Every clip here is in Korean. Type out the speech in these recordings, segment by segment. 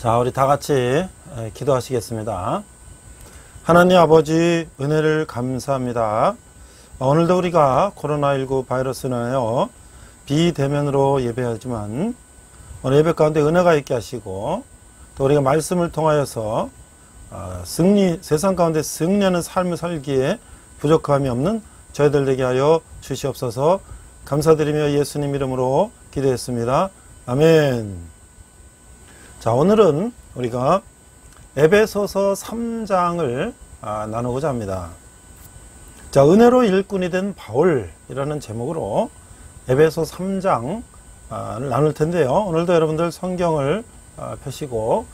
자, 우리 다 같이 기도하시겠습니다. 하나님 아버지, 은혜를 감사합니다. 오늘도 우리가 코로나19 바이러스로 인하여 비대면으로 예배하지만 오늘 예배 가운데 은혜가 있게 하시고, 또 우리가 말씀을 통하여서 세상 가운데 승리하는 삶을 살기에 부족함이 없는 저희들 되게 하여 주시옵소서. 감사드리며 예수님 이름으로 기도했습니다. 아멘. 자, 오늘은 우리가 에베소서 3장을 나누고자 합니다. 자, 은혜로 일꾼이 된 바울이라는 제목으로 에베소 3장을 나눌 텐데요. 오늘도 여러분들 성경을 펴시고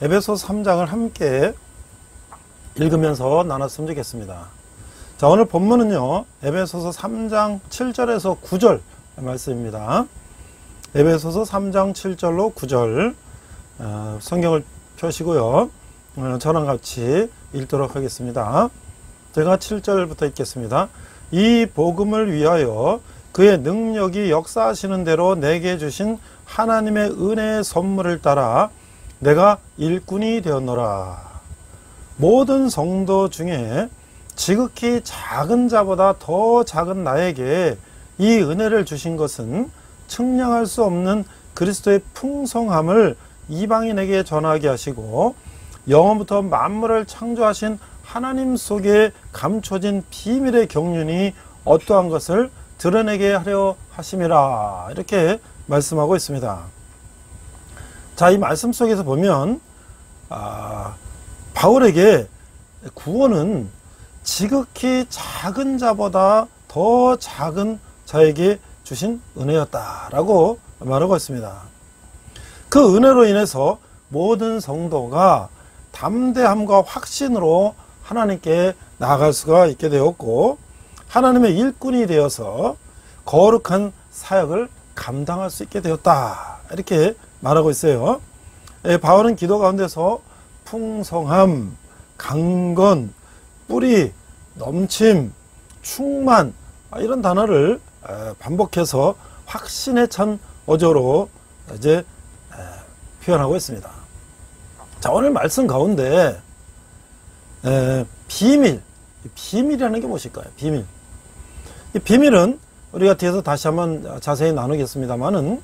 에베소 3장을 함께 읽으면서 나눴으면 좋겠습니다. 자, 오늘 본문은요, 에베소서 3장 7절에서 9절 말씀입니다. 에베소서 3장 7절로 9절 성경을 펴시고요. 저랑 같이 읽도록 하겠습니다. 제가 7절부터 읽겠습니다. 이 복음을 위하여 그의 능력이 역사하시는 대로 내게 주신 하나님의 은혜의 선물을 따라 내가 일꾼이 되었노라. 모든 성도 중에 지극히 작은 자보다 더 작은 나에게 이 은혜를 주신 것은 측량할 수 없는 그리스도의 풍성함을 이방인에게 전하게 하시고, 영원부터 만물을 창조하신 하나님 속에 감춰진 비밀의 경륜이 어떠한 것을 드러내게 하려 하심이라. 이렇게 말씀하고 있습니다. 자, 이 말씀 속에서 보면 바울에게 구원은 지극히 작은 자보다 더 작은 자에게 주신 은혜였다라고 말하고 있습니다. 그 은혜로 인해서 모든 성도가 담대함과 확신으로 하나님께 나아갈 수가 있게 되었고, 하나님의 일꾼이 되어서 거룩한 사역을 감당할 수 있게 되었다. 이렇게 말하고 있어요. 바울은 기도 가운데서 풍성함, 강건, 뿌리, 넘침, 충만, 이런 단어를 반복해서 확신에 찬 어조로 이제 표현하고 있습니다. 자, 오늘 말씀 가운데 비밀이라는 게 무엇일까요? 비밀. 이 비밀은 우리가 뒤에서 다시 한번 자세히 나누겠습니다만은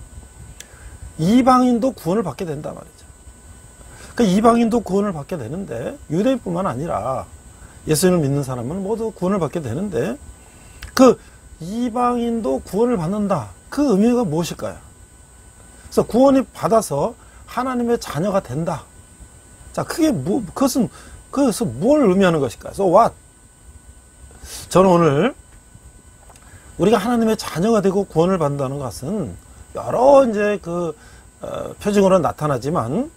이방인도 구원을 받게 된단 말이죠. 그 이방인도 구원을 받게 되는데, 유대인뿐만 아니라 예수님을 믿는 사람은 모두 구원을 받게 되는데, 그 이방인도 구원을 받는다. 그 의미가 무엇일까요? 그래서 구원이 받아서 하나님의 자녀가 된다. 자, 그것은 그래서 뭘 의미하는 것일까요? So what? 저는 오늘 우리가 하나님의 자녀가 되고 구원을 받는다는 것은 여러 이제 표징으로 나타나지만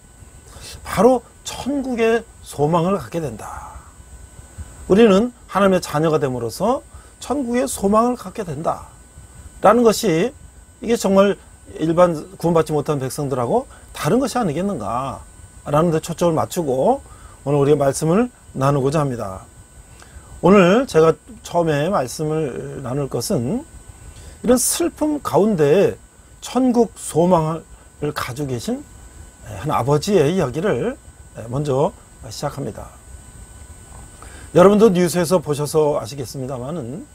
바로 천국의 소망을 갖게 된다. 우리는 하나님의 자녀가 됨으로써 천국의 소망을 갖게 된다. 라는 것이 이게 정말 일반 구원받지 못한 백성들하고 다른 것이 아니겠는가 라는 데 초점을 맞추고 오늘 우리가 말씀을 나누고자 합니다. 오늘 제가 처음에 말씀을 나눌 것은 이런 슬픔 가운데 천국 소망을 가지고 계신 한 아버지의 이야기를 먼저 시작합니다. 여러분도 뉴스에서 보셔서 아시겠습니다만은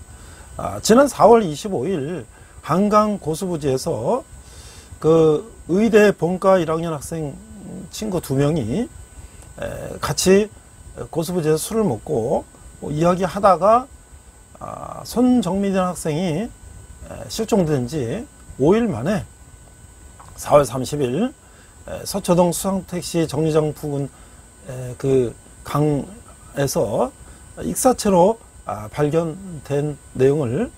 지난 4월 25일 한강 고수부지에서 그 의대 본과 1학년 학생 친구 2명이 같이 고수부지에서 술을 먹고 이야기하다가 손정민이라는 학생이 실종된 지 5일 만에 4월 30일 서초동 수상택시 정류장 부근 그 강에서 익사체로 발견된 내용을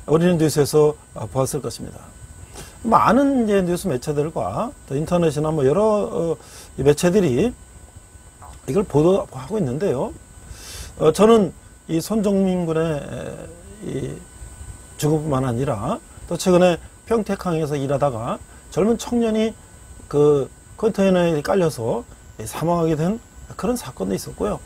우리는 뉴스에서 보았을 것입니다. 많은 이제 뉴스 매체들과 또 인터넷이나 여러 매체들이 이걸 보도하고 있는데요. 저는 이 손정민 군의 이 죽음뿐만 아니라 또 최근에 평택항에서 일하다가 젊은 청년이 그 컨테이너에 깔려서 사망하게 된 그런 사건도 있었고요.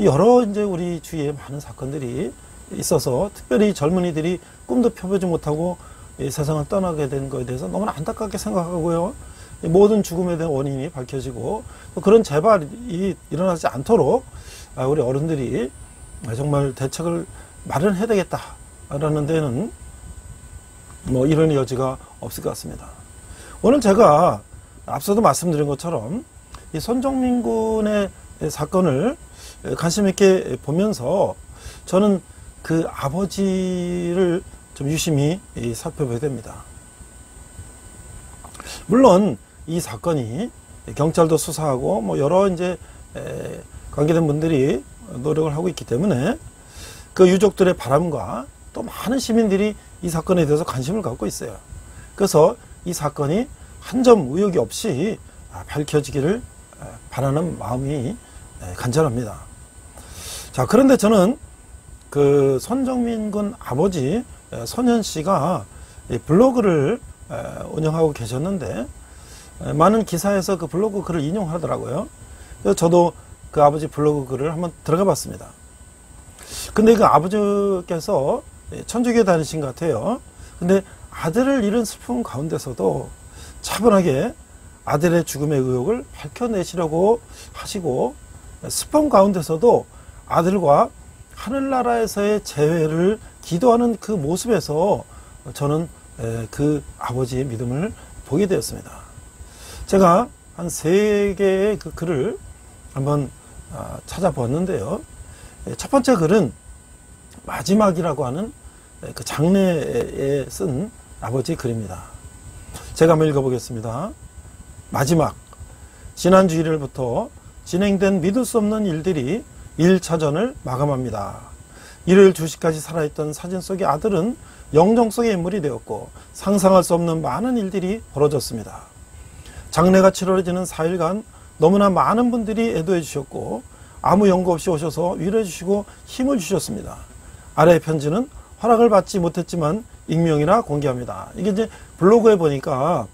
여러 이제 우리 주위에 많은 사건들이 있어서 특별히 젊은이들이 꿈도 펴보지 못하고 이 세상을 떠나게 된 것에 대해서 너무나 안타깝게 생각하고요. 모든 죽음에 대한 원인이 밝혀지고 그런 재발이 일어나지 않도록 우리 어른들이 정말 대책을 마련해야 되겠다라는 데는 뭐 이런 여지가 없을 것 같습니다. 오늘 제가 앞서도 말씀드린 것처럼 이 손정민 군의 사건을 관심 있게 보면서 저는 그 아버지를 좀 유심히 살펴봐야 됩니다. 물론 이 사건이 경찰도 수사하고 뭐 여러 이제 관계된 분들이 노력을 하고 있기 때문에 그 유족들의 바람과 또 많은 시민들이 이 사건에 대해서 관심을 갖고 있어요. 그래서 이 사건이 한 점 의혹이 없이 밝혀지기를 바라는 마음이 간절합니다. 자, 그런데 저는 그 손정민 군 아버지 손현 씨가 블로그를 운영하고 계셨는데 많은 기사에서 그 블로그 글을 인용하더라고요. 그래서 저도 그 아버지 블로그 글을 한번 들어가 봤습니다. 근데 그 아버지께서 천주교에 다니신 것 같아요. 근데 아들을 잃은 슬픔 가운데서도 차분하게 아들의 죽음의 의혹을 밝혀내시려고 하시고 슬픔 가운데서도 아들과 하늘나라에서의 재회를 기도하는 그 모습에서 저는 그 아버지의 믿음을 보게 되었습니다. 제가 한 3개의 그 글을 한번 찾아보았는데요. 첫 번째 글은 마지막이라고 하는 그 장례에 쓴 아버지 글입니다. 제가 한번 읽어보겠습니다. 마지막. 지난주 일요일부터 진행된 믿을 수 없는 일들이 1차전을 마감합니다. 일요일 2시까지 살아있던 사진 속의 아들은 영정 속의 인물이 되었고 상상할 수 없는 많은 일들이 벌어졌습니다. 장례가 치러지는 4일간 너무나 많은 분들이 애도해 주셨고 아무 연고 없이 오셔서 위로해 주시고 힘을 주셨습니다. 아래의 편지는 허락을 받지 못했지만 익명이라 공개합니다. 이게 이제 블로그에 보니까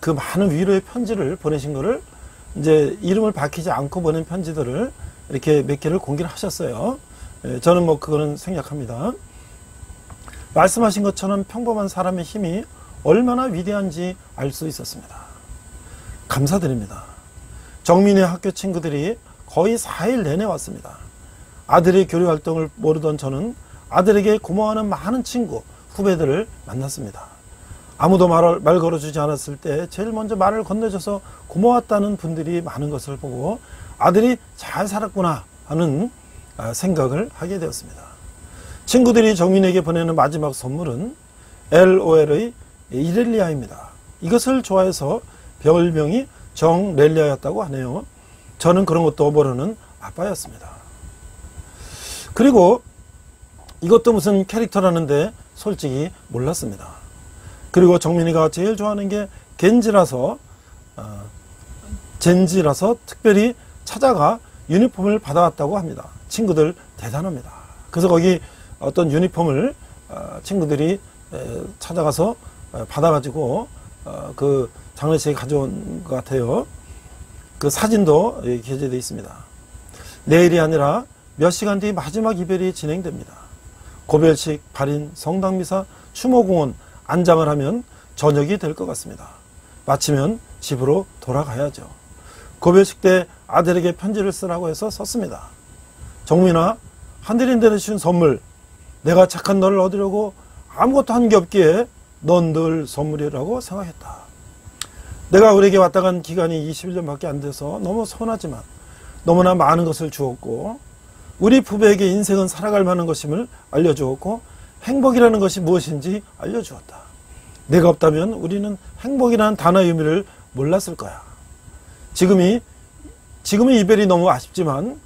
그 많은 위로의 편지를 보내신 거를 이제 이름을 밝히지 않고 보낸 편지들을 이렇게 몇 개를 공개를 하셨어요. 저는 뭐 그거는 생략합니다. 말씀하신 것처럼 평범한 사람의 힘이 얼마나 위대한지 알 수 있었습니다. 감사드립니다. 정민의 학교 친구들이 거의 4일 내내 왔습니다. 아들의 교류 활동을 모르던 저는 아들에게 고마워하는 많은 친구, 후배들을 만났습니다. 아무도 말 걸어주지 않았을 때 제일 먼저 말을 건네줘서 고마웠다는 분들이 많은 것을 보고 아들이 잘 살았구나 하는 생각을 하게 되었습니다. 친구들이 정민에게 보내는 마지막 선물은 LOL의 이렐리아입니다. 이것을 좋아해서 별명이 정렐리아였다고 하네요. 저는 그런 것도 모르는 아빠였습니다. 그리고 이것도 무슨 캐릭터라는데 솔직히 몰랐습니다. 그리고 정민이가 제일 좋아하는 게 젠지라서 특별히 찾아가 유니폼을 받아왔다고 합니다. 친구들 대단합니다. 그래서 거기 어떤 유니폼을 친구들이 찾아가서 받아가지고 그 장례식에 가져온 것 같아요. 그 사진도 게재되어 있습니다. 내일이 아니라 몇 시간 뒤 마지막 이별이 진행됩니다. 고별식, 발인, 성당미사, 추모공원, 안장을 하면 저녁이 될 것 같습니다. 마치면 집으로 돌아가야죠. 고별식 때 아들에게 편지를 쓰라고 해서 썼습니다. 정민아, 하늘이 내려주신 선물, 내가 착한 너를 얻으려고 아무것도 한 게 없기에 넌 늘 선물이라고 생각했다. 내가 우리에게 왔다 간 기간이 21년밖에 안 돼서 너무 서운하지만 너무나 많은 것을 주었고 우리 부부에게 인생은 살아갈 만한 것임을 알려주었고 행복이라는 것이 무엇인지 알려주었다. 내가 없다면 우리는 행복이라는 단어의 의미를 몰랐을 거야. 지금의 이별이 너무 아쉽지만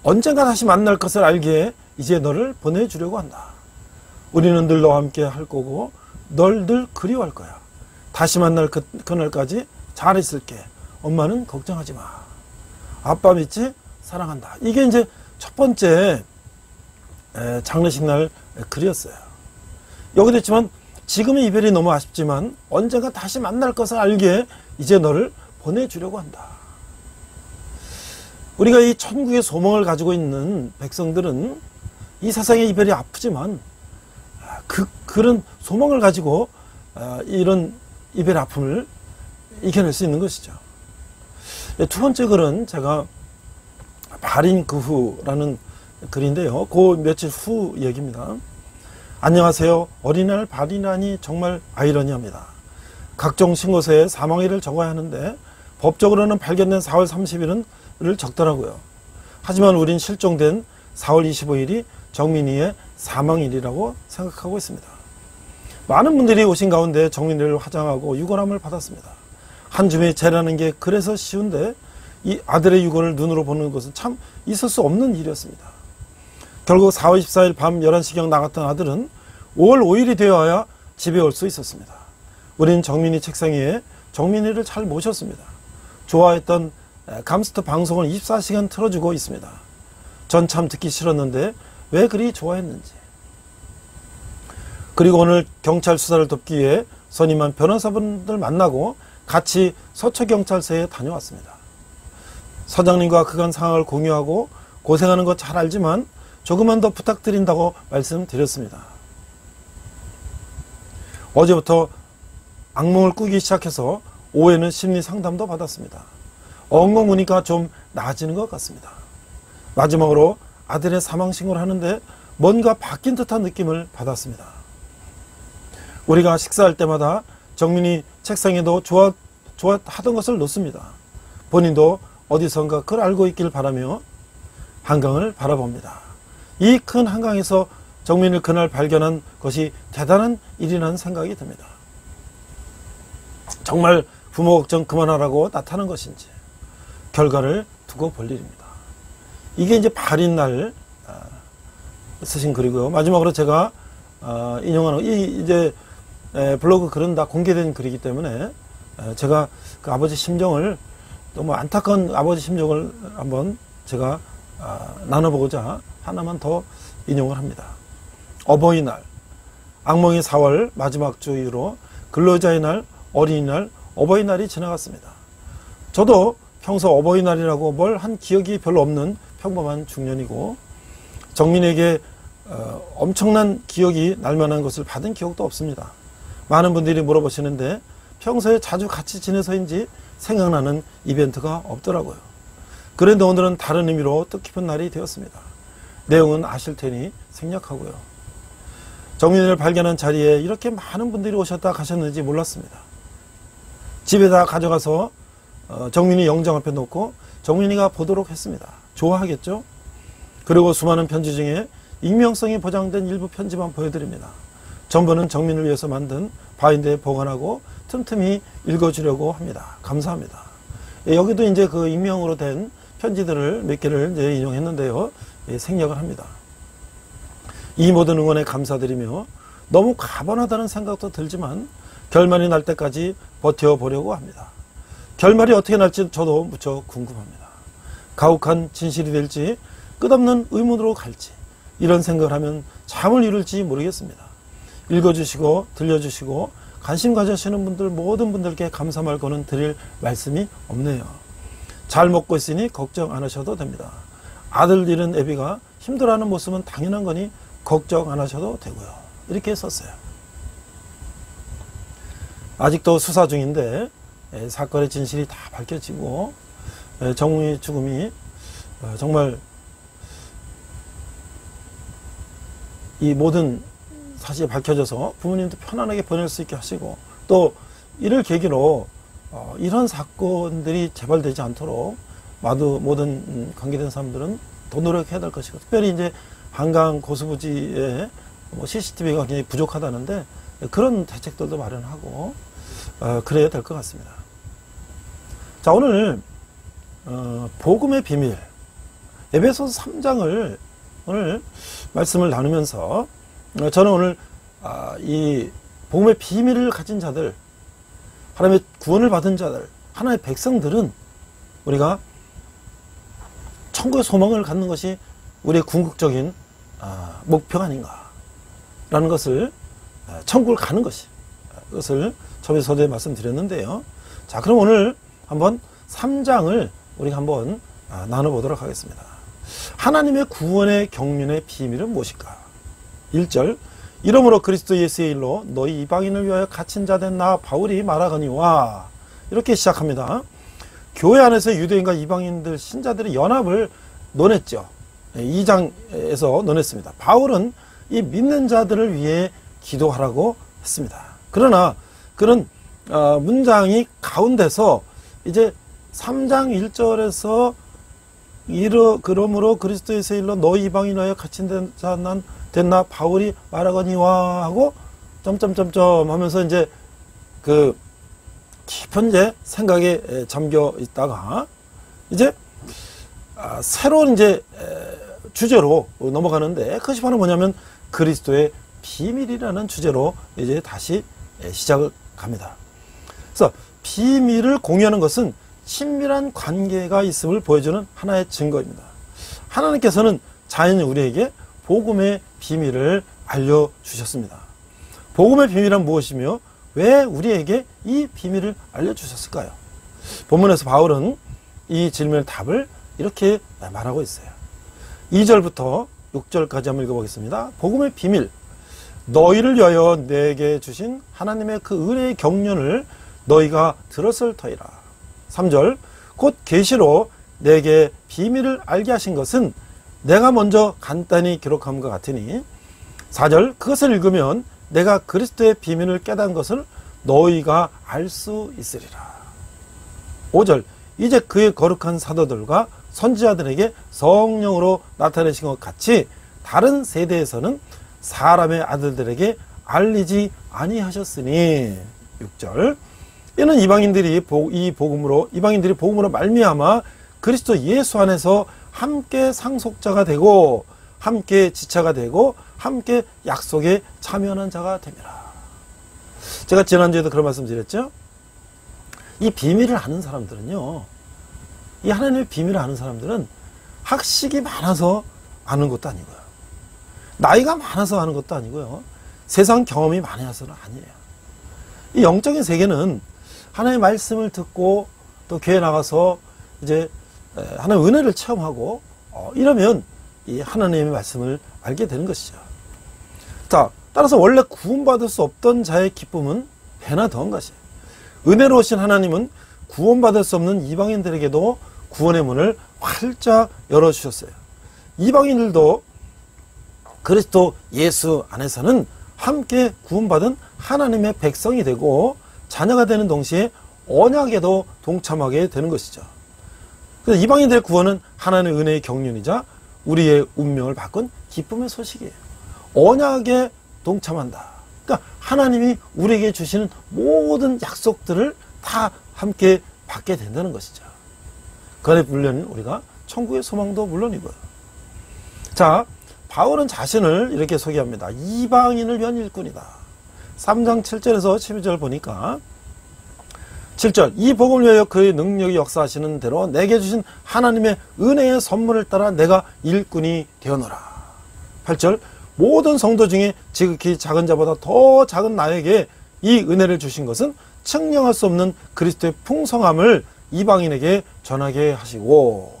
언젠가 다시 만날 것을 알기에 이제 너를 보내주려고 한다. 우리는 늘 너와 함께 할 거고 널 늘 그리워할 거야. 다시 만날 그날까지 잘 있을게. 엄마는 걱정하지 마. 아빠 믿지? 사랑한다. 이게 이제 첫 번째 장례식 날 글이었어요. 여기도 있지만 지금의 이별이 너무 아쉽지만 언젠가 다시 만날 것을 알기에 이제 너를 보내주려고 한다. 우리가 이 천국의 소망을 가지고 있는 백성들은 이 세상의 이별이 아프지만 그런 소망을 가지고 이런 이별의 아픔을 이겨낼 수 있는 것이죠. 두 번째 글은 제가 발인 그 후라는 글인데요. 그 며칠 후 얘기입니다. 안녕하세요. 어린이날 발인하니 정말 아이러니합니다. 각종 신고서에 사망일을 적어야 하는데 법적으로는 발견된 4월 30일을 적더라고요. 하지만 우린 실종된 4월 25일이 정민이의 사망일이라고 생각하고 있습니다. 많은 분들이 오신 가운데 정민이를 화장하고 유골함을 받았습니다. 한 줌에 재라는 게 그래서 쉬운데 이 아들의 유골을 눈으로 보는 것은 참 있을 수 없는 일이었습니다. 결국 4월 24일 밤 11시경 나갔던 아들은 5월 5일이 되어야 집에 올 수 있었습니다. 우린 정민이 책상 위에 정민이를 잘 모셨습니다. 좋아했던 감스트 방송을 24시간 틀어주고 있습니다. 전 참 듣기 싫었는데 왜 그리 좋아했는지. 그리고 오늘 경찰 수사를 돕기 위해 선임한 변호사분들 만나고 같이 서초경찰서에 다녀왔습니다. 서장님과 그간 상황을 공유하고 고생하는 거 잘 알지만 조금만 더 부탁드린다고 말씀드렸습니다. 어제부터 악몽을 꾸기 시작해서 오후에는 심리 상담도 받았습니다. 엉엉 우니까 좀 나아지는 것 같습니다. 마지막으로 아들의 사망 신고를 하는데 뭔가 바뀐 듯한 느낌을 받았습니다. 우리가 식사할 때마다 정민이 책상에도 좋아하던 것을 놓습니다. 본인도 어디선가 그걸 알고 있길 바라며 한강을 바라봅니다. 이 큰 한강에서 정민을 그날 발견한 것이 대단한 일이라는 생각이 듭니다. 정말 부모 걱정 그만하라고 나타난 것인지 결과를 두고 볼 일입니다. 이게 이제 발인날 쓰신 글이고요. 마지막으로 제가 인용하는 이제 블로그 글은 다 공개된 글이기 때문에 제가 그 아버지 심정을 너무 안타까운 아버지 심정을 한번 제가 나눠보고자 하나만 더 인용을 합니다. 어버이날, 악몽이 4월 마지막 주 이후로 근로자의 날, 어린이날, 어버이날이 지나갔습니다. 저도 평소 어버이날이라고 뭘 한 기억이 별로 없는 평범한 중년이고 정민에게 엄청난 기억이 날만한 것을 받은 기억도 없습니다. 많은 분들이 물어보시는데 평소에 자주 같이 지내서인지 생각나는 이벤트가 없더라고요. 그런데 오늘은 다른 의미로 뜻깊은 날이 되었습니다. 내용은 아실 테니 생략하고요. 정민이를 발견한 자리에 이렇게 많은 분들이 오셨다 가셨는지 몰랐습니다. 집에다 가져가서 정민이 영장 앞에 놓고 정민이가 보도록 했습니다. 좋아하겠죠? 그리고 수많은 편지 중에 익명성이 보장된 일부 편지만 보여드립니다. 전부는 정민을 위해서 만든 바인드에 보관하고 틈틈이 읽어주려고 합니다. 감사합니다. 여기도 이제 그 익명으로 된 편지들을 몇 개를 이제 인용했는데요. 생략을 합니다. 이 모든 응원에 감사드리며 너무 가번하다는 생각도 들지만 결말이 날 때까지 버텨보려고 합니다. 결말이 어떻게 날지 저도 무척 궁금합니다. 가혹한 진실이 될지 끝없는 의문으로 갈지 이런 생각을 하면 잠을 이룰지 모르겠습니다. 읽어주시고 들려주시고 관심 가져주시는 분들 모든 분들께 감사 말고는 드릴 말씀이 없네요. 잘 먹고 있으니 걱정 안 하셔도 됩니다. 아들 잃은 애비가 힘들어하는 모습은 당연한 거니 걱정 안 하셔도 되고요. 이렇게 썼어요. 아직도 수사 중인데 사건의 진실이 다 밝혀지고 정민의 죽음이 정말 이 모든 사실이 밝혀져서 부모님도 편안하게 보낼 수 있게 하시고 또 이를 계기로 이런 사건들이 재발되지 않도록 모든 관계된 사람들은 더 노력해야 될 것이고 특별히 이제 한강 고수부지에 CCTV가 굉장히 부족하다는데 그런 대책들도 마련하고 그래야 될 것 같습니다. 자, 오늘 복음의 비밀 에베소서 3장을 오늘 말씀을 나누면서 저는 오늘 이 복음의 비밀을 가진 자들, 하나님의 구원을 받은 자들, 하나님의 백성들은 우리가 천국의 소망을 갖는 것이 우리의 궁극적인 목표가 아닌가라는 것을 천국을 가는 것이 그것을 처음에 서두에 말씀드렸는데요. 자, 그럼 오늘 한번 3장을 우리가 한번 나눠보도록 하겠습니다. 하나님의 구원의 경륜의 비밀은 무엇일까? 1절 이러므로 그리스도 예수의 일로 너희 이방인을 위하여 갇힌 자 된 나 바울이 말하거니와 이렇게 시작합니다. 교회 안에서 유대인과 이방인들 신자들의 연합을 논했죠. 2장에서 논했습니다. 바울은 이 믿는 자들을 위해 기도하라고 했습니다. 그러나 그런 문장이 가운데서 이제 3장 1절에서 그러므로 그리스도에서 일러 너희 이방인하여 갇힌 자 난 됐나 바울이 말하거니와 하고 점점점점 하면서 이제 그 깊은 이제 생각에 잠겨 있다가 이제 새로운 이제 주제로 넘어가는데 그것이 바로 뭐냐면 그리스도의 비밀이라는 주제로 이제 다시 시작을 갑니다. 그래서 비밀을 공유하는 것은 친밀한 관계가 있음을 보여주는 하나의 증거입니다. 하나님께서는 자연히 우리에게 복음의 비밀을 알려주셨습니다. 복음의 비밀은 무엇이며 왜 우리에게 이 비밀을 알려주셨을까요? 본문에서 바울은 이 질문의 답을 이렇게 말하고 있어요. 2절부터 6절까지 한번 읽어보겠습니다. 복음의 비밀, 너희를 위하여 내게 주신 하나님의 그 은혜의 경륜을 너희가 들었을 터이라. 3절, 곧 계시로 내게 비밀을 알게 하신 것은 내가 먼저 간단히 기록함과 같으니. 4절, 그것을 읽으면 내가 그리스도의 비밀을 깨달은 것을 너희가 알 수 있으리라. 5절, 이제 그의 거룩한 사도들과 선지자들에게 성령으로 나타내신 것 같이 다른 세대에서는 사람의 아들들에게 알리지 아니하셨으니. 6절, 이는 이방인들이 복음으로 말미암아 그리스도 예수 안에서 함께 상속자가 되고 함께 지체가 되고 함께 약속에 참여하는 자가 됩니다. 제가 지난주에도 그런 말씀 드렸죠. 이 비밀을 아는 사람들은요, 이 하나님의 비밀을 아는 사람들은 학식이 많아서 아는 것도 아니고요, 나이가 많아서 아는 것도 아니고요, 세상 경험이 많아서는 아니에요. 이 영적인 세계는 하나님의 말씀을 듣고 또 교회 나가서 이제 하나님의 은혜를 체험하고 이러면 이 하나님의 말씀을 알게 되는 것이죠. 자, 따라서 원래 구원받을 수 없던 자의 기쁨은 배나 더한 것이에요. 은혜로우신 하나님은 구원받을 수 없는 이방인들에게도 구원의 문을 활짝 열어주셨어요. 이방인들도 그리스도 예수 안에서는 함께 구원받은 하나님의 백성이 되고 자녀가 되는 동시에 언약에도 동참하게 되는 것이죠. 그래서 이방인들의 구원은 하나님의 은혜의 경륜이자 우리의 운명을 바꾼 기쁨의 소식이에요. 언약에 동참한다. 그러니까 하나님이 우리에게 주시는 모든 약속들을 다 함께 받게 된다는 것이죠. 그 안에 물론 우리가 천국의 소망도 물론이고요. 자, 바울은 자신을 이렇게 소개합니다. 이방인을 위한 일꾼이다. 3장 7절에서 12절 보니까 7절, 이 복음을 위하여 그의 능력이 역사하시는 대로 내게 주신 하나님의 은혜의 선물을 따라 내가 일꾼이 되어노라. 8절, 모든 성도 중에 지극히 작은 자보다 더 작은 나에게 이 은혜를 주신 것은 측량할 수 없는 그리스도의 풍성함을 이방인에게 전하게 하시고.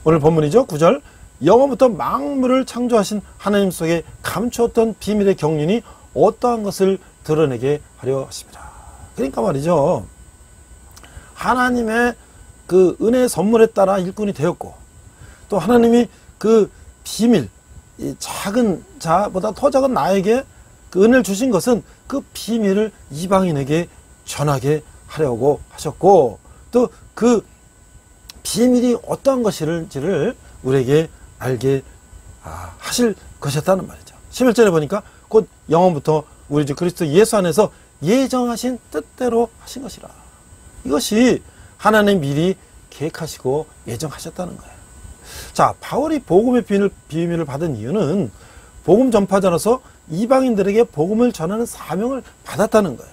오늘 본문이죠. 9절, 영원부터 만물을 창조하신 하나님 속에 감추었던 비밀의 경륜이 어떠한 것을 드러내게 하려 하십니다. 그러니까 말이죠, 하나님의 그 은혜의 선물에 따라 일꾼이 되었고, 또 하나님이 그 비밀, 이 작은 자보다 더 작은 나에게 그 은혜를 주신 것은 그 비밀을 이방인에게 전하게 하려고 하셨고, 또 그 비밀이 어떠한 것인지를 우리에게 알게 하실 것이었다는 말이죠. 11절에 보니까 곧 영원부터 우리 주 그리스도 예수 안에서 예정하신 뜻대로 하신 것이라. 이것이 하나님 미리 계획하시고 예정하셨다는 거예요. 자, 바울이 복음의 비밀을 받은 이유는 복음 전파자로서 이방인들에게 복음을 전하는 사명을 받았다는 거예요.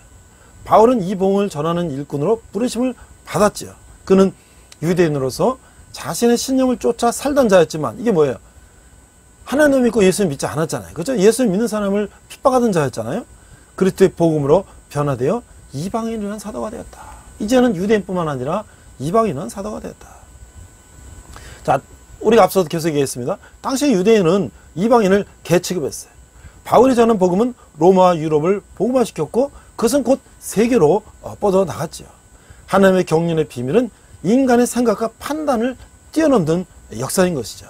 바울은 이 복음을 전하는 일꾼으로 부르심을 받았지요. 그는 유대인으로서 자신의 신념을 쫓아 살던 자였지만, 이게 뭐예요? 하나님을 믿고 예수를 믿지 않았잖아요. 그렇죠? 예수를 믿는 사람을 핍박하던 자였잖아요. 그리스도의 복음으로 변화되어 이방인을 위한 사도가 되었다. 이제는 유대인뿐만 아니라 이방인을 위한 사도가 되었다. 자, 우리가 앞서도 계속 얘기했습니다. 당시 유대인은 이방인을 개취급했어요. 바울이 전한 복음은 로마와 유럽을 복음화시켰고 그것은 곧 세계로 뻗어나갔죠. 하나님의 경륜의 비밀은 인간의 생각과 판단을 뛰어넘는 역사인 것이죠.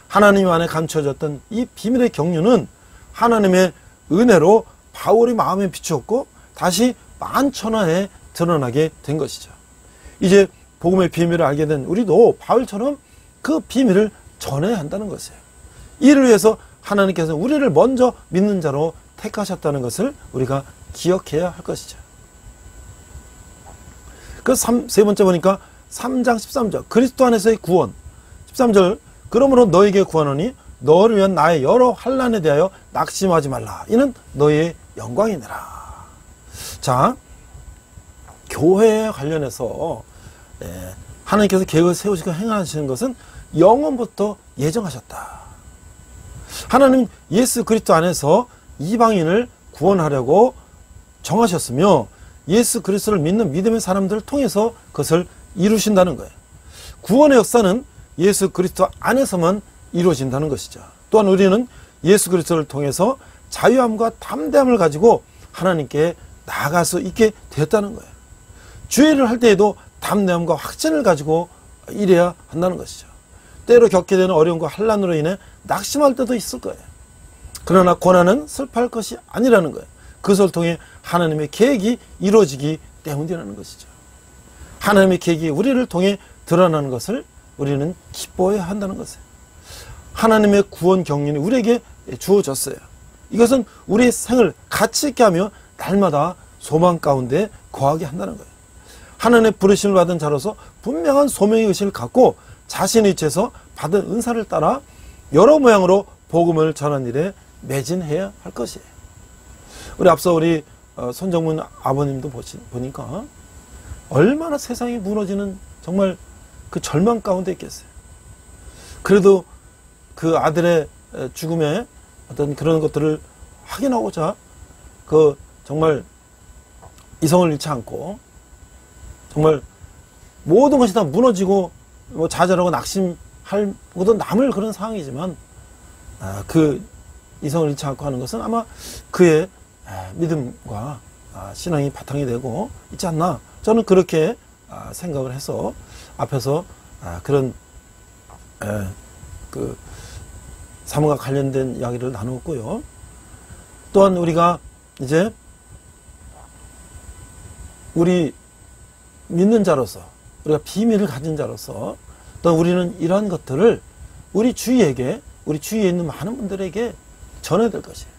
하나님 안에 감춰졌던 이 비밀의 경륜은 하나님의 은혜로 바울의 마음에 비추었고 다시 만천하에 드러나게 된 것이죠. 이제 복음의 비밀을 알게 된 우리도 바울처럼 그 비밀을 전해야 한다는 것이에요. 이를 위해서 하나님께서 우리를 먼저 믿는 자로 택하셨다는 것을 우리가 기억해야 할 것이죠. 세 번째 보니까 3장 13절 그리스도 안에서의 구원. 13절 그러므로 너에게 구하노니 너를 위한 나의 여러 환난에 대하여 낙심하지 말라. 이는 너의 영광이니라. 자, 교회에 관련해서 하나님께서 계획을 세우시고 행하시는 것은 영원부터 예정하셨다. 하나님 예수 그리스도 안에서 이방인을 구원하려고 정하셨으며 예수 그리스도를 믿는 믿음의 사람들을 통해서 그것을 이루신다는 거예요. 구원의 역사는 예수 그리스도 안에서만 이루어진다는 것이죠. 또한 우리는 예수 그리스도를 통해서 자유함과 담대함을 가지고 하나님께 나아갈 수 있게 되었다는 거예요. 주의를 할 때에도 담대함과 확신을 가지고 일해야 한다는 것이죠. 때로 겪게 되는 어려움과 환난으로 인해 낙심할 때도 있을 거예요. 그러나 고난은 슬퍼할 것이 아니라는 거예요. 그것을 통해 하나님의 계획이 이루어지기 때문이라는 것이죠. 하나님의 계획이 우리를 통해 드러나는 것을 우리는 기뻐해야 한다는 것이에요. 하나님의 구원 경륜이 우리에게 주어졌어요. 이것은 우리의 생을 가치 있게 하며 날마다 소망 가운데 거하게 한다는 거예요. 하나님의 부르심을 받은 자로서 분명한 소명의 의식을 갖고 자신의 위치에서 받은 은사를 따라 여러 모양으로 복음을 전하는 일에 매진해야 할 것이에요. 우리 앞서 우리 손정문 아버님도 보니까 얼마나 세상이 무너지는 정말 그 절망 가운데 있겠어요. 그래도 그 아들의 죽음에 어떤 그런 것들을 확인하고자 그 정말 이성을 잃지 않고 정말 모든 것이 다 무너지고 뭐 좌절하고 낙심할 것도 남을 그런 상황이지만 그 이성을 잃지 않고 하는 것은 아마 그의 믿음과 신앙이 바탕이 되고 있지 않나, 저는 그렇게 생각을 해서 앞에서 그런 그 사모가 관련된 이야기를 나누었고요. 또한 우리가 이제 우리 믿는 자로서, 우리가 비밀을 가진 자로서 또 우리는 이러한 것들을 우리 주위에 있는 많은 분들에게 전해야 될 것이에요.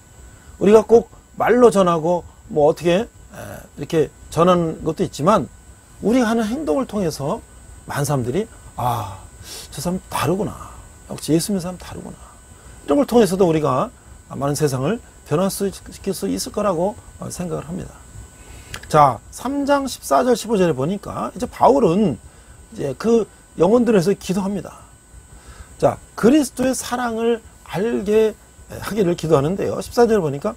우리가 꼭 말로 전하고 뭐 어떻게 이렇게 전하는 것도 있지만 우리가 하는 행동을 통해서 많은 사람들이 저 사람 다르구나, 역시 예수 믿는 사람 다르구나, 이런 걸 통해서도 우리가 많은 세상을 변화시킬 수 있을 거라고 생각을 합니다. 자, 3장 14절 15절에 보니까 이제 바울은 이제 그 영혼들을 위해서 기도합니다. 자, 그리스도의 사랑을 알게 하기를 기도하는데요. 14절에 보니까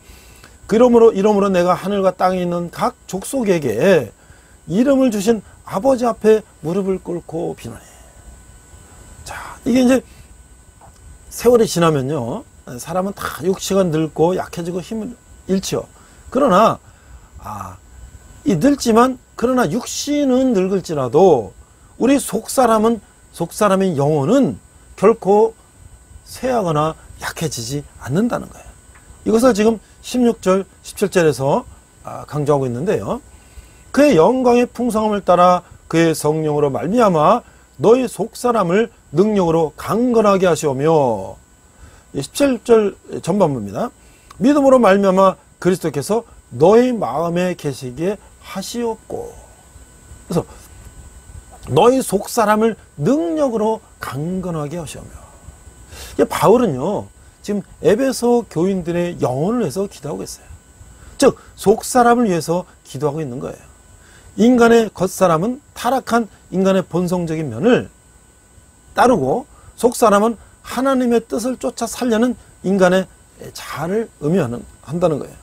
이러므로 내가 하늘과 땅에 있는 각 족속에게 이름을 주신 아버지 앞에 무릎을 꿇고 비노니. 자, 이게 이제 세월이 지나면요, 사람은 다 육체가 늙고 약해지고 힘을 잃지요. 그러나 늙지만 그러나 육신은 늙을지라도 우리 속사람의 영혼은 결코 쇠하거나 약해지지 않는다는 거예요. 이것을 지금 16절 17절에서 강조하고 있는데요. 그의 영광의 풍성함을 따라 그의 성령으로 말미암아 너희 속사람을 능력으로 강건하게 하시오며, 17절 전반부입니다. 믿음으로 말미암아 그리스도께서 너희 마음에 계시게 하시옵고. 그래서 너희 속사람을 능력으로 강건하게 하시오며. 바울은요 지금 에베소 교인들의 영혼을 위해서 기도하고 있어요. 즉 속사람을 위해서 기도하고 있는 거예요. 인간의 겉사람은 타락한 인간의 본성적인 면을 따르고 속사람은 하나님의 뜻을 쫓아 살려는 인간의 자아를 의미한다는 거예요.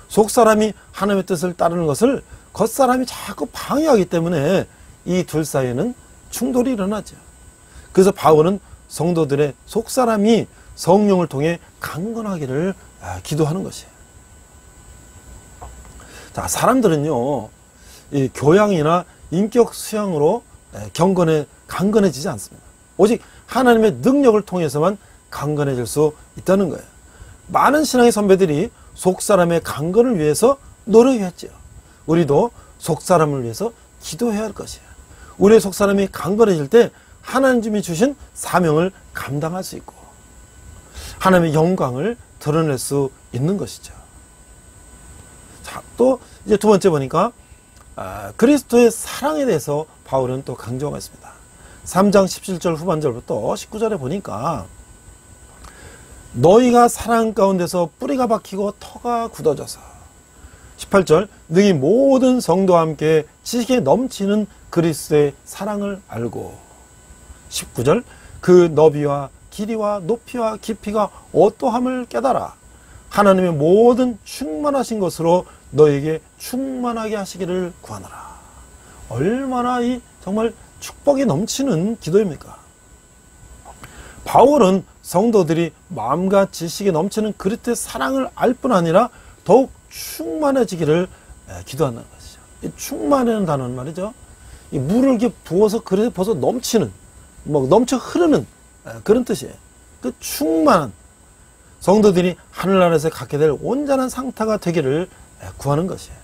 속사람이 하나님의 뜻을 따르는 것을 겉사람이 자꾸 방해하기 때문에 이 둘 사이에는 충돌이 일어나죠. 그래서 바울은 성도들의 속사람이 성령을 통해 강건하기를 기도하는 것이에요. 자, 사람들은요 이 교양이나 인격 수양으로 강건해지지 않습니다. 오직 하나님의 능력을 통해서만 강건해질 수 있다는 거예요. 많은 신앙의 선배들이 속사람의 강건을 위해서 노력했지요. 우리도 속사람을 위해서 기도해야 할 것이에요. 우리의 속사람이 강건해질 때 하나님이 주신 사명을 감당할 수 있고 하나님의 영광을 드러낼 수 있는 것이죠. 자, 또 이제 두 번째 보니까 그리스도의 사랑에 대해서 바울은 또 강조하고 있습니다. 3장 17절 후반절부터 19절에 보니까 너희가 사랑 가운데서 뿌리가 박히고 터가 굳어져서 18절 능히 모든 성도와 함께 지식에 넘치는 그리스도의 사랑을 알고 19절 그 너비와 길이와 높이와 깊이가 어떠함을 깨달아 하나님의 모든 충만하신 것으로 너에게 충만하게 하시기를 구하노라. 얼마나 이 정말 축복이 넘치는 기도입니까? 바울은 성도들이 마음과 지식에 넘치는 그리스도의 사랑을 알 뿐 아니라 더욱 충만해지기를 기도하는 것이죠. 이 충만이라는 단어는 말이죠. 이 물을 이렇게 부어서 그래 벌써 넘치는, 넘쳐 흐르는 그런 뜻이에요. 그 충만한 성도들이 하늘나라에서 갖게 될 온전한 상태가 되기를 구하는 것이에요.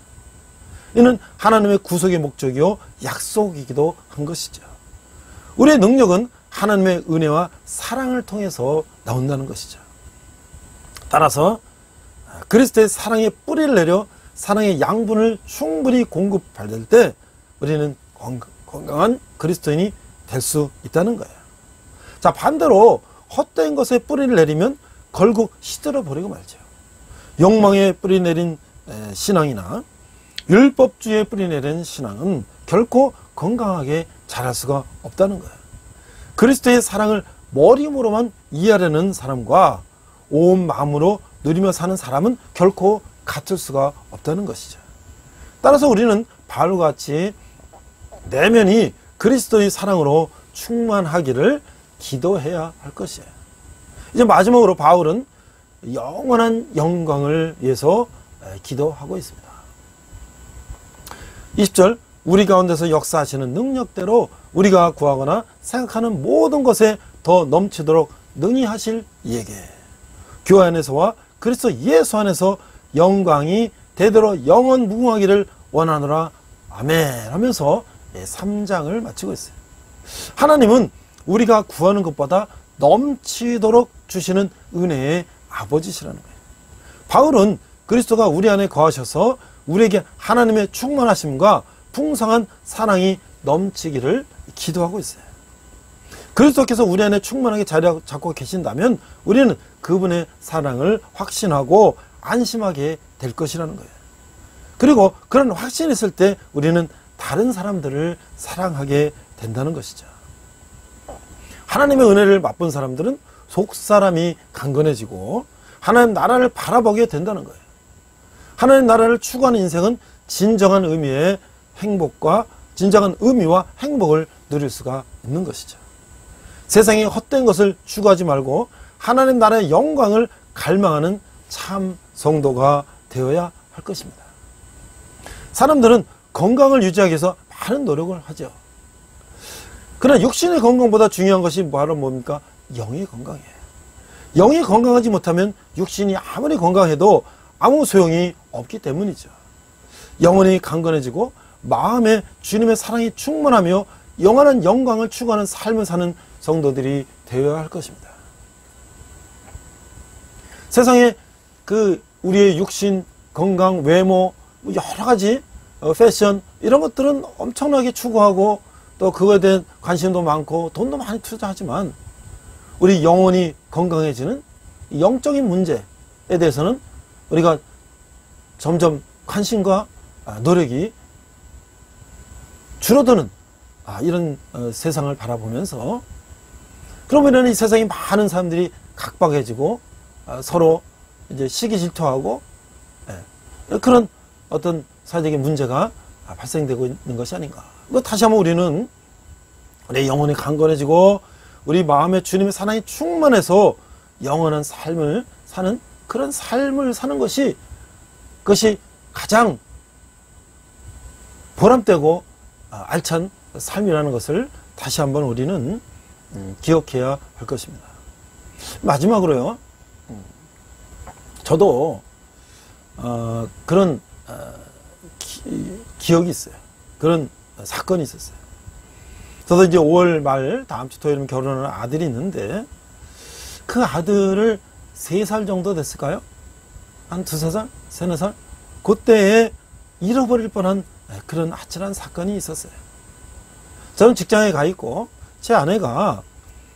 이는 하나님의 구속의 목적이요 약속이기도 한 것이죠. 우리의 능력은 하나님의 은혜와 사랑을 통해서 나온다는 것이죠. 따라서 그리스도의 사랑의 뿌리를 내려 사랑의 양분을 충분히 공급받을 때 우리는 건강한 그리스도인이 될 수 있다는 거예요. 자, 반대로 헛된 것에 뿌리를 내리면 결국 시들어 버리고 말죠. 욕망에 뿌리 내린 신앙이나 율법주의에 뿌리 내린 신앙은 결코 건강하게 자랄 수가 없다는 거예요. 그리스도의 사랑을 머리로만 이해하려는 사람과 온 마음으로 누리며 사는 사람은 결코 같을 수가 없다는 것이죠. 따라서 우리는 바울과 같이 내면이 그리스도의 사랑으로 충만하기를 기도해야 할 것이에요. 이제 마지막으로 바울은 영원한 영광을 위해서 기도하고 있습니다. 20절 우리 가운데서 역사하시는 능력대로 우리가 구하거나 생각하는 모든 것에 더 넘치도록 능히 하실 이에게 교회 안에서와 그리스도 예수 안에서 영광이 대대로 영원 무궁하기를 원하노라 아멘 하면서 3장을 마치고 있어요. 하나님은 우리가 구하는 것보다 넘치도록 주시는 은혜의 아버지시라는 거예요. 바울은 그리스도가 우리 안에 거하셔서 우리에게 하나님의 충만하심과 풍성한 사랑이 넘치기를 기도하고 있어요. 그리스도께서 우리 안에 충만하게 자리 잡고 계신다면 우리는 그분의 사랑을 확신하고 안심하게 될 것이라는 거예요. 그리고 그런 확신이 있을 때 우리는 다른 사람들을 사랑하게 된다는 것이죠. 하나님의 은혜를 맛본 사람들은 속사람이 강건해지고 하나님 나라를 바라보게 된다는 거예요. 하나님 나라를 추구하는 인생은 진정한 의미의 행복과 진정한 의미와 행복을 누릴 수가 있는 것이죠. 세상의 헛된 것을 추구하지 말고 하나님 나라의 영광을 갈망하는 참 성도가 되어야 할 것입니다. 사람들은 건강을 유지하기 위해서 많은 노력을 하죠. 그러나 육신의 건강보다 중요한 것이 바로 뭡니까? 영의 건강이에요. 영이 건강하지 못하면 육신이 아무리 건강해도 아무 소용이 없기 때문이죠. 영혼이 강건해지고 마음에 주님의 사랑이 충만하며 영원한 영광을 추구하는 삶을 사는 성도들이 되어야 할 것입니다. 세상에 우리의 육신, 건강, 외모, 여러 가지 패션 이런 것들은 엄청나게 추구하고 또 그거에 대한 관심도 많고 돈도 많이 투자하지만 우리 영혼이 건강해지는 영적인 문제에 대해서는 우리가 점점 관심과 노력이 줄어드는 이런 세상을 바라보면서 그러면 이 세상에 많은 사람들이 각박해지고 서로 이제 시기 질투하고 그런 어떤 사회적인 문제가 발생되고 있는 것이 아닌가. 다시 한번 우리는 우리 영혼이 강건해지고 우리 마음에 주님의 사랑이 충만해서 영원한 삶을 사는 그런 삶을 사는 것이 그것이 가장 보람되고 알찬 삶이라는 것을 다시 한번 우리는 기억해야 할 것입니다. 마지막으로요, 저도 그런 기억이 있어요. 그런 사건이 있었어요. 저도 이제 5월 말 다음 주 토요일이면 결혼하는 아들이 있는데, 그 아들을 3살 정도 됐을까요? 한 2-3살? 3-4살? 그때에 잃어버릴 뻔한 그런 아찔한 사건이 있었어요. 저는 직장에 가 있고, 제 아내가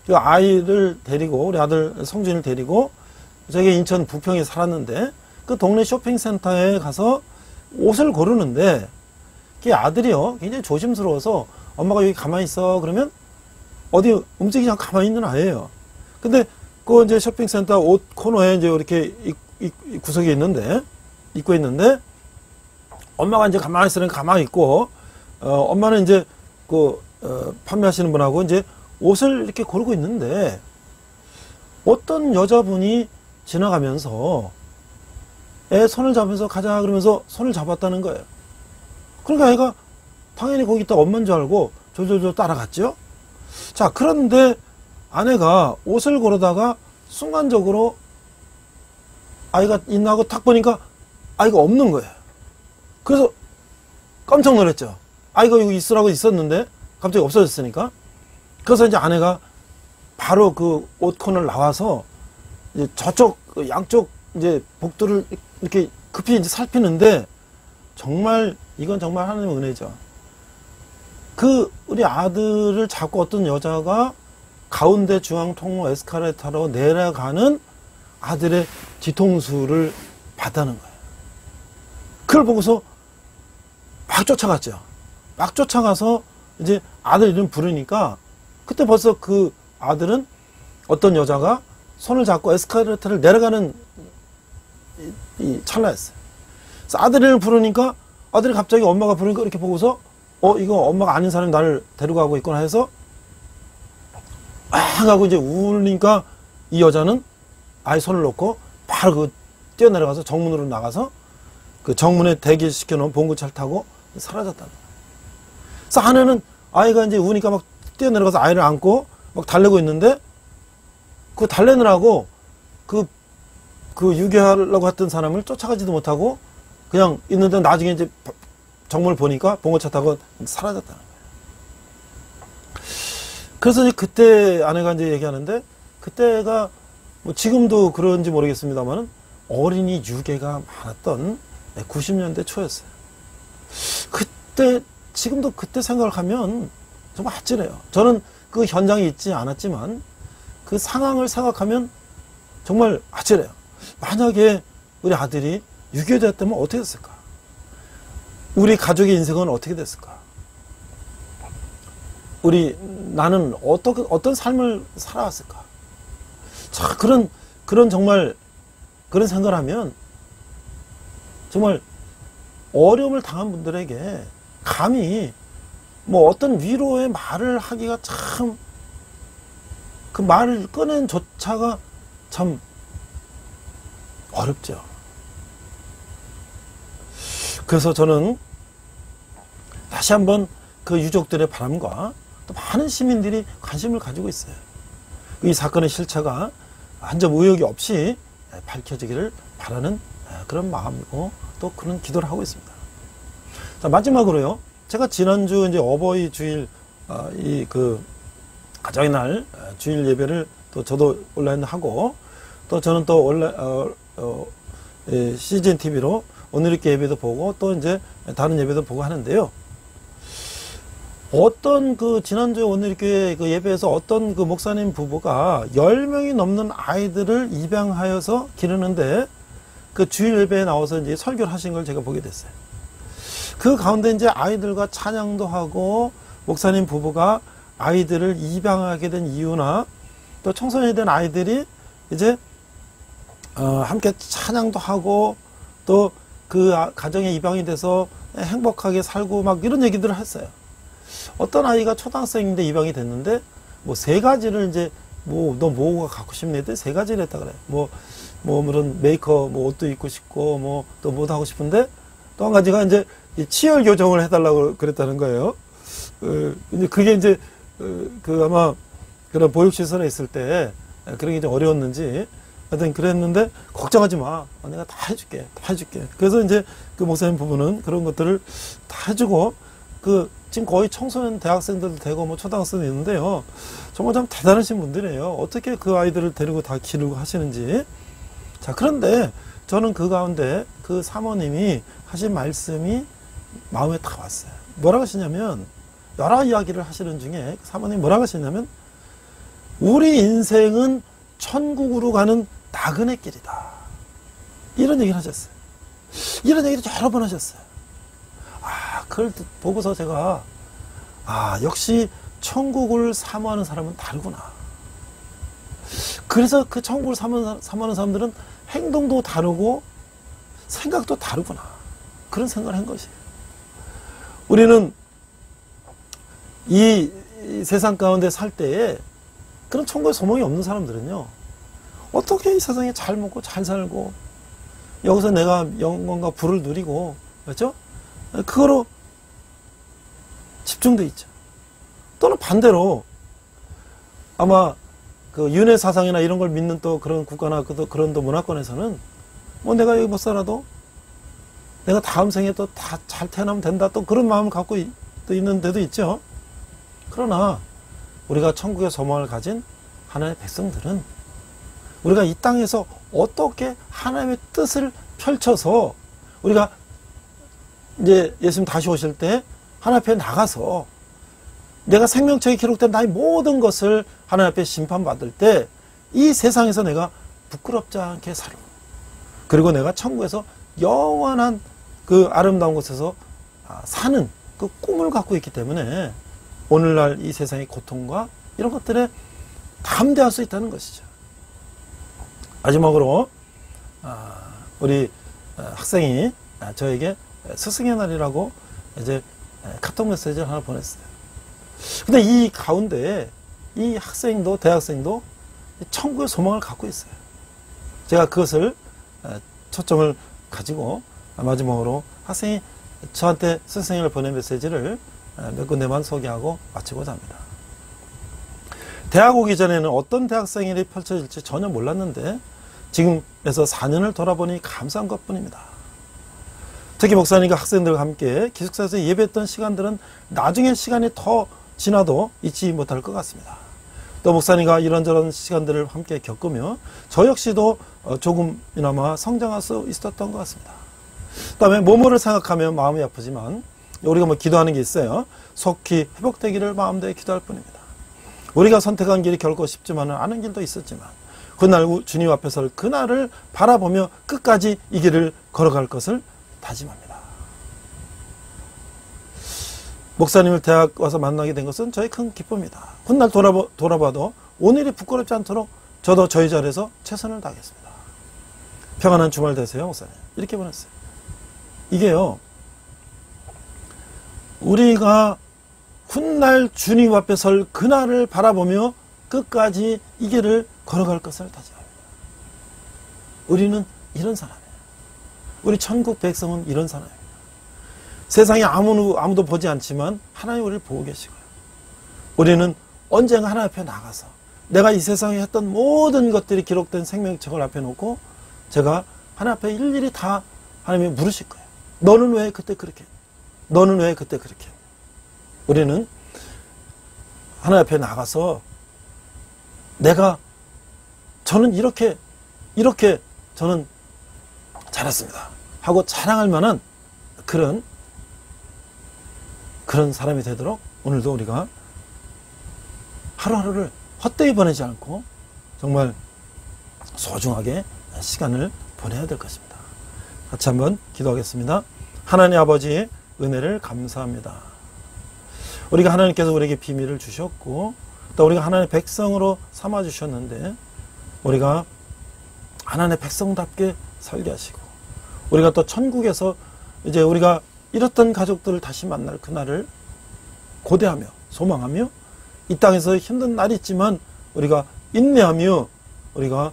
그 아이를 데리고, 우리 아들 성준이를 데리고, 저기 인천 부평에 살았는데, 그 동네 쇼핑센터에 가서 옷을 고르는데, 그 아들이요, 굉장히 조심스러워서 엄마가 여기 가만히 있어. 그러면 어디 움직이지 않고 가만히 있는 아이예요. 근데 그 이제 쇼핑센터 옷 코너에 이제 이렇게 구석에 있는데, 입고 있는데, 엄마가 이제 가만히 있으니까 가만히 있고, 엄마는 이제 판매하시는 분하고 이제 옷을 이렇게 고르고 있는데, 어떤 여자분이 지나가면서 애 손을 잡으면서 가자 그러면서 손을 잡았다는 거예요. 그러니까 애가 당연히 거기 있다 엄마인 줄 알고 졸졸졸 따라갔죠. 자, 그런데 아내가 옷을 고르다가 순간적으로 아이가 있나 하고 탁 보니까 아이가 없는 거예요. 그래서 깜짝 놀랐죠. 아이가 여기 있으라고 있었는데 갑자기 없어졌으니까. 그래서 이제 아내가 바로 그 옷 코너를 나와서 이제 저쪽 양쪽 이제 복도를 이렇게 급히 이제 살피는데, 정말 이건 정말 하나님의 은혜죠. 그 우리 아들을 잡고 어떤 여자가 가운데 중앙 통로 에스카레이터로 내려가는 아들의 뒤통수를 봤다는 거예요. 그걸 보고서 막 쫓아갔죠. 막 쫓아가서 이제 아들 이름 부르니까, 그때 벌써 그 아들은 어떤 여자가 손을 잡고 에스카레이터를 내려가는 이 찰나였어요. 그래서 아들 이름을 부르니까 아들이 갑자기 엄마가 부르니까 이렇게 보고서 이거 엄마가 아닌 사람이 나를 데려가고 있구나 해서 하고 이제 울으니까, 이 여자는 아이 손을 놓고 바로 그 뛰어내려가서 정문으로 나가서 그 정문에 대기시켜 놓은 봉고차를 타고 사라졌다는 거예요. 그래서 아내는 아이가 이제 우니까 막 뛰어내려가서 아이를 안고 막 달래고 있는데, 그 달래느라고 그 유괴하려고 했던 사람을 쫓아가지도 못하고 그냥 있는데, 나중에 이제 정문을 보니까 봉고차 타고 사라졌다는 거예요. 그래서 이제 그때 아내가 이제 얘기하는데, 그때가 뭐 지금도 그런지 모르겠습니다만은 어린이 유괴가 많았던 90년대 초였어요. 그때, 지금도 그때 생각을 하면 정말 아찔해요. 저는 그 현장에 있지 않았지만 그 상황을 생각하면 정말 아찔해요. 만약에 우리 아들이 유괴되었다면 어떻게 됐을까? 우리 가족의 인생은 어떻게 됐을까? 나는 어떤 삶을 살아왔을까? 자, 그런 정말, 그런 생각을 하면 정말 어려움을 당한 분들에게 감히 뭐 어떤 위로의 말을 하기가 참, 그 말을 꺼낸 조차가 참 어렵죠. 그래서 저는 다시 한번 그 유족들의 바람과 또 많은 시민들이 관심을 가지고 있어요. 이 사건의 실체가 한 점 의혹이 없이 밝혀지기를 바라는 그런 마음이고, 또 그런 기도를 하고 있습니다. 자, 마지막으로요. 제가 지난주 이제 어버이 주일, 가정의 날 주일 예배를 또 저도 온라인 하고, 또 저는 또 CGN TV로 오늘 이렇게 예배도 보고, 또 이제 다른 예배도 보고 하는데요. 어떤 지난주에 오늘 이렇게 예배에서 어떤 목사님 부부가 10명이 넘는 아이들을 입양하여서 기르는데, 그 주일 예배에 나와서 이제 설교를 하신 걸 제가 보게 됐어요. 그 가운데 이제 아이들과 찬양도 하고, 목사님 부부가 아이들을 입양하게 된 이유나, 또 청소년이 된 아이들이 이제 함께 찬양도 하고, 또 그 가정에 입양이 돼서 행복하게 살고 막 이런 얘기들을 했어요. 어떤 아이가 초등학생인데 입양이 됐는데, 뭐 3가지를 이제, 너 뭐가 갖고 싶니? 했더니 3가지를 했다 그래. 물론 메이커, 옷도 입고 싶고, 또 하고 싶은데, 또 한 가지가 이제 치열 교정을 해달라고 그랬다는 거예요. 이제 그게 이제 아마 그런 보육시설에 있을 때 그런 게 좀 어려웠는지 하여튼 그랬는데 걱정하지 마. 내가 다 해줄게. 다 해줄게. 그래서 이제 그 목사님 부부는 그런 것들을 다 해주고 지금 거의 청소년 대학생들도 되고 뭐 초등학생도 있는데요. 정말 참 대단하신 분들이에요. 어떻게 그 아이들을 데리고 다 기르고 하시는지. 자, 그런데 저는 그 가운데 그 사모님이 하신 말씀이 마음에 다 왔어요. 뭐라고 하시냐면 여러 이야기를 하시는 중에 사모님이 뭐라고 하시냐면 우리 인생은 천국으로 가는 나그네 길이다. 이런 얘기를 하셨어요. 이런 얘기를 여러 번 하셨어요. 그걸 보고서 제가 역시 천국을 사모하는 사람은 다르구나. 그래서 그 천국을 사모하는 사람들은 행동도 다르고 생각도 다르구나. 그런 생각을 한 것이에요. 우리는 이 세상 가운데 살 때에 그런 천국의 소망이 없는 사람들은요, 어떻게 이 세상에 잘 먹고 잘 살고 여기서 내가 영광과 부를 누리고, 그렇죠? 그거로 집중돼 있죠. 또는 반대로 아마 그 윤회 사상이나 이런 걸 믿는 또 그런 국가나 그런 또 문화권에서는 뭐 내가 여기 못 살아도 내가 다음 생에 또 다 잘 태어나면 된다, 또 그런 마음을 갖고 또 있는 데도 있죠. 그러나 우리가 천국의 소망을 가진 하나님의 백성들은 우리가 이 땅에서 어떻게 하나님의 뜻을 펼쳐서 우리가 이제 예수님 다시 오실 때 하나님 앞에 나가서 내가 생명책에 기록된 나의 모든 것을 하나님 앞에 심판받을 때 이 세상에서 내가 부끄럽지 않게 살고, 그리고 내가 천국에서 영원한 그 아름다운 곳에서 사는 그 꿈을 갖고 있기 때문에 오늘날 이 세상의 고통과 이런 것들에 담대할 수 있다는 것이죠. 마지막으로 우리 학생이 저에게 스승의 날이라고 이제 카톡 메시지를 하나 보냈어요. 근데 이 가운데 이 학생도 대학생도 천국의 소망을 갖고 있어요. 제가 그것을 초점을 가지고 마지막으로 학생이 저한테 스승을 보낸 메시지를 몇 군데만 소개하고 마치고자 합니다. 대학 오기 전에는 어떤 대학생 일이 펼쳐질지 전혀 몰랐는데 지금에서 4년을 돌아보니 감사한 것뿐입니다. 특히 목사님과 학생들과 함께 기숙사에서 예배했던 시간들은 나중에 시간이 더 지나도 잊지 못할 것 같습니다. 또 목사님과 이런저런 시간들을 함께 겪으며 저 역시도 조금이나마 성장할 수 있었던 것 같습니다. 그 다음에 뭐뭐를 생각하면 마음이 아프지만 우리가 뭐 기도하는 게 있어요. 속히 회복되기를 마음대로 기도할 뿐입니다. 우리가 선택한 길이 결코 쉽지만은 않은 길도 있었지만 그날 주님 앞에 설 그날을 바라보며 끝까지 이 길을 걸어갈 것을 다짐합니다. 목사님을 대학 와서 만나게 된 것은 저의 큰 기쁨입니다. 훗날 돌아봐도 오늘이 부끄럽지 않도록 저도 저희 자리에서 최선을 다하겠습니다. 평안한 주말 되세요, 목사님. 이렇게 보냈어요. 이게요, 우리가 훗날 주님 앞에 설 그날을 바라보며 끝까지 이 길을 걸어갈 것을 다짐합니다. 우리는 이런 사람이에요. 우리 천국 백성은 이런 사람이에요. 세상에 아무도 보지 않지만 하나님 우리를 보고 계시고요. 우리는 언젠가 하나님 앞에 나가서 내가 이 세상에 했던 모든 것들이 기록된 생명책을 앞에 놓고 제가 하나님 앞에 일일이 다 하나님이 물으실 거예요. 너는 왜 그때 그렇게 했니? 너는 왜 그때 그렇게 했니? 우리는 하나님 앞에 나가서 저는 이렇게 저는 잘했습니다 하고 자랑할 만한 그런 사람이 되도록 오늘도 우리가 하루하루를 헛되이 보내지 않고 정말 소중하게 시간을 보내야 될 것입니다. 같이 한번 기도하겠습니다. 하나님 아버지의 은혜를 감사합니다. 우리가 하나님께서 우리에게 비밀을 주셨고 또 우리가 하나님의 백성으로 삼아주셨는데 우리가 하나님의 백성답게 살게 하시고 우리가 또 천국에서 이제 우리가 잃었던 가족들을 다시 만날 그날을 고대하며 소망하며 이 땅에서 힘든 날이 있지만 우리가 인내하며 우리가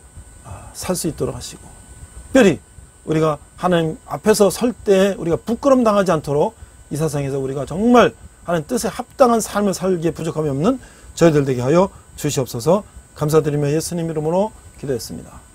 살 수 있도록 하시고 특별히 우리가 하나님 앞에서 설 때 우리가 부끄럼 당하지 않도록 이 세상에서 우리가 정말 하는 뜻에 합당한 삶을 살기에 부족함이 없는 저희들 되게 하여 주시옵소서. 감사드리며 예수님 이름으로 기도했습니다.